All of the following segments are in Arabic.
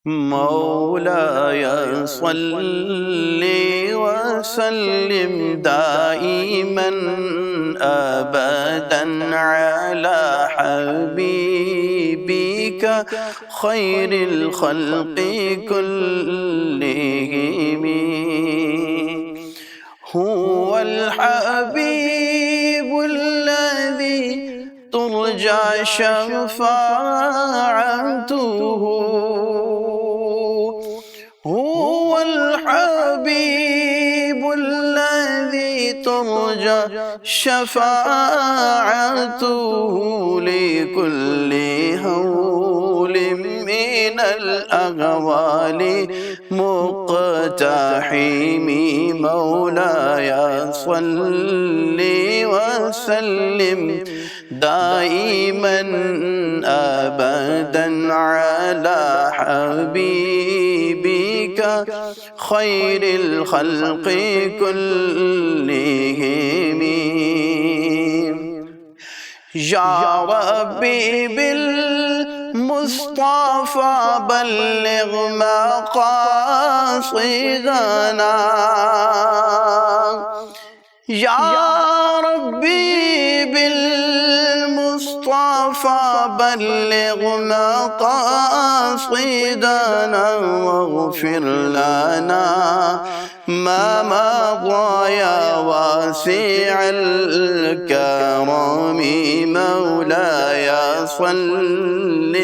مولاي صل وسلم دائما أبدا على حبيبك خير الخلق كلهم. هو الحبيب الذي ترجى شفاعته، هو الحبيب الذي ترجى شفاعته لكل هول من الأهوال مقتحم. مولاي صل وسلم دائما أبدا على حبيبك خير الخلق كلهم. يا ربي بالمصطفى بلغ مقاصدنا، يا ربي بالمصطفى بلغ مقاصدنا، واغفر لنا ما مضى يا واسع الكرم. مولاي صل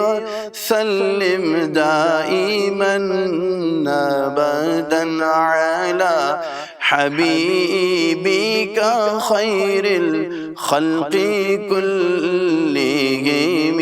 وسلم دائما أبدا على حبيبك خير الخلق كلهم.